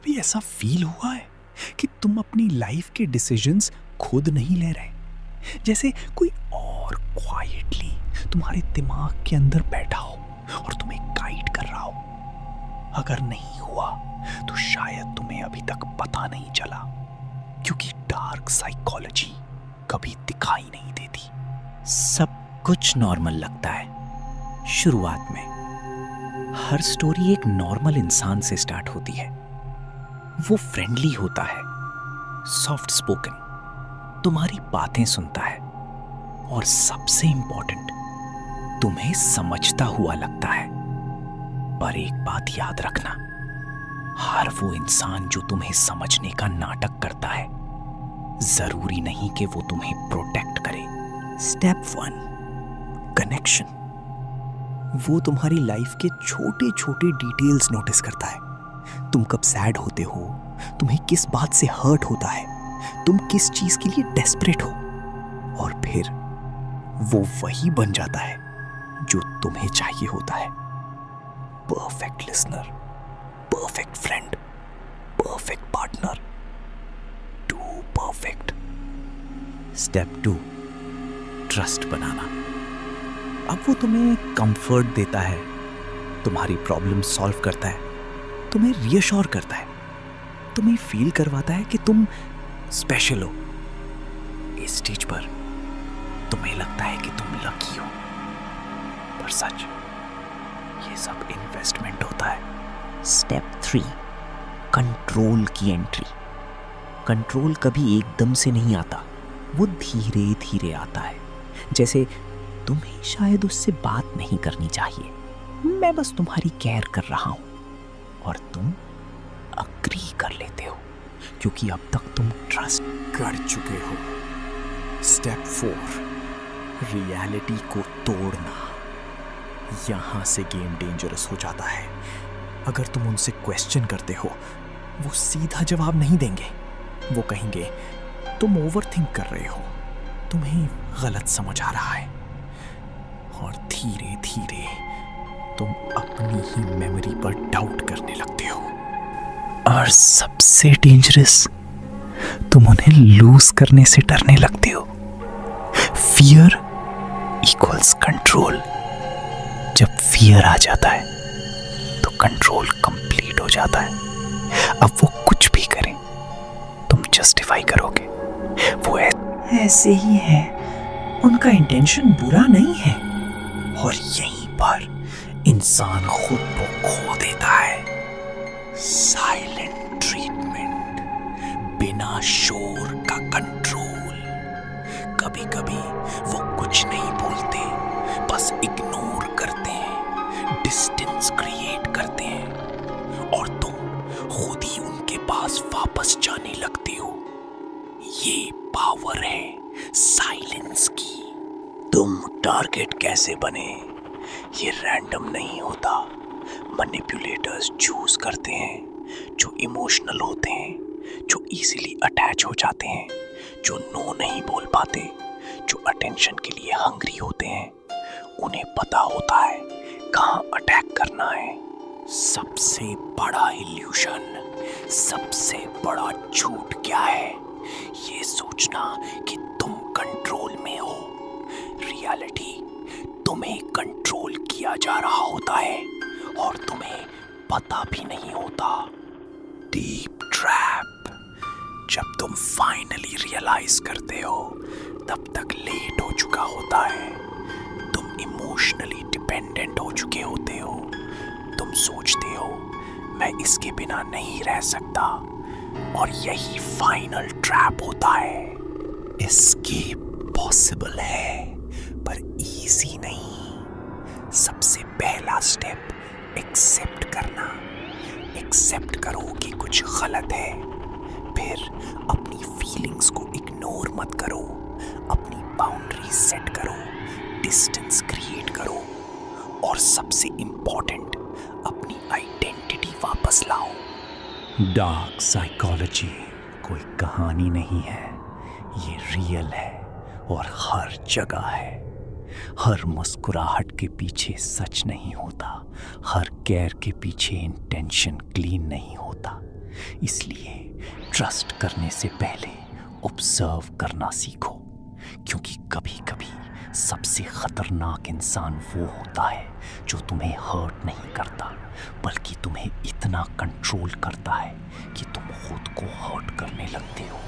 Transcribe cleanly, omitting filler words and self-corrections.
कभी ऐसा फील हुआ है कि तुम अपनी लाइफ के डिसीजंस खुद नहीं ले रहे, जैसे कोई और क्वाइटली तुम्हारे दिमाग के अंदर बैठा हो और तुम्हें गाइड कर रहा हो? अगर नहीं हुआ तो शायद तुम्हें अभी तक पता नहीं चला, क्योंकि डार्क साइकोलॉजी कभी दिखाई नहीं देती। सब कुछ नॉर्मल लगता है शुरुआत में। हर स्टोरी एक नॉर्मल इंसान से स्टार्ट होती है। वो फ्रेंडली होता है, सॉफ्ट स्पोकन, तुम्हारी बातें सुनता है और सबसे इंपॉर्टेंट, तुम्हें समझता हुआ लगता है। पर एक बात याद रखना, हर वो इंसान जो तुम्हें समझने का नाटक करता है, जरूरी नहीं कि वो तुम्हें प्रोटेक्ट करे। Step 1, connection. वो तुम्हारी लाइफ के छोटे छोटे डिटेल्स नोटिस करता है। तुम कब सैड होते हो, तुम्हें किस बात से हर्ट होता है, तुम किस चीज के लिए डेस्परेट हो, और फिर वो वही बन जाता है जो तुम्हें चाहिए होता है। Perfect listener, perfect friend, perfect partner, too perfect. Step 2, trust बनाना। अब वो तुम्हें कंफर्ट देता है, तुम्हारी प्रॉब्लम सॉल्व करता है, तुम्हें रीअश्योर करता है, तुम्हें फील करवाता है कि तुम स्पेशल हो। इस स्टेज पर तुम्हें लगता है कि तुम लकी हो, पर सच ये सब इन्वेस्टमेंट होता है। स्टेप 3, कंट्रोल की एंट्री। कंट्रोल कभी एकदम से नहीं आता, वो धीरे धीरे आता है। जैसे तुम्हें शायद उससे बात नहीं करनी चाहिए, मैं बस तुम्हारी केयर कर रहा हूं, और तुम अग्री कर लेते हो क्योंकि अब तक तुम ट्रस्ट कर चुके हो। स्टेप 4, रियलिटी को तोड़ना। यहां से गेम डेंजरस हो जाता है। अगर तुम उनसे क्वेश्चन करते हो, वो सीधा जवाब नहीं देंगे। वो कहेंगे तुम ओवरथिंक कर रहे हो, तुम्हें गलत समझ आ रहा है, और धीरे धीरे तुम अपनी ही मेमोरी पर डाउट करने लगते हो। और सबसे डेंजरस, तुम उन्हें लूज करने से डरने लगते हो। Fear equals control. जब फियर आ जाता है तो कंट्रोल कंप्लीट हो जाता है। अब वो कुछ भी करें, तुम जस्टिफाई करोगे, वो ऐसे ही है, उनका इंटेंशन बुरा नहीं है। और यहीं पर इंसान खुद को खो देता है। साइलेंट ट्रीटमेंट, बिना शोर का कंट्रोल। कभी कभी वो कुछ नहीं बोलते, बस इग्नोर करते हैं, डिस्टेंस क्रिएट करते हैं, और तुम खुद ही उनके पास वापस जाने लगते हो। ये पावर है साइलेंस की। तुम टारगेट कैसे बने ये रैंडम नहीं होता। मैनिपुलेटर्स चूज करते हैं जो इमोशनल होते हैं, जो इजीली अटैच हो जाते हैं, जो नो नहीं बोल पाते, जो अटेंशन के लिए हंग्री होते हैं। उन्हें पता होता है कहाँ अटैक करना है। सबसे बड़ा इल्यूशन, सबसे बड़ा झूठ क्या है? ये सोचना कि तुम कंट्रोल में हो। रियलिटी तुम्हें कंट्रोल किया जा रहा होता है और तुम्हें पता भी नहीं होता। Deep trap. जब तुम फाइनली रियलाइज करते हो, तब तक लेट हो चुका होता है। तुम इमोशनली डिपेंडेंट हो चुके होते हो। तुम सोचते हो मैं इसके बिना नहीं रह सकता, और यही फाइनल ट्रैप होता है। एस्केप पॉसिबल है, पर इजी नहीं। सबसे पहला स्टेप एक्सेप्ट करना। एक्सेप्ट करो कि कुछ गलत है। फिर अपनी फीलिंग्स को इग्नोर मत करो, अपनी बाउंड्री सेट करो, डिस्टेंस क्रिएट करो, और सबसे इंपॉर्टेंट, अपनी आइडेंटिटी वापस लाओ। डार्क साइकोलॉजी कोई कहानी नहीं है, ये रियल है और हर जगह है। हर मुस्कुराहट के पीछे सच नहीं होता, हर केयर के पीछे इंटेंशन क्लीन नहीं होता। इसलिए ट्रस्ट करने से पहले ऑब्जर्व करना सीखो, क्योंकि कभी कभी सबसे खतरनाक इंसान वो होता है जो तुम्हें हर्ट नहीं करता, बल्कि तुम्हें इतना कंट्रोल करता है कि तुम खुद को हर्ट करने लगते हो।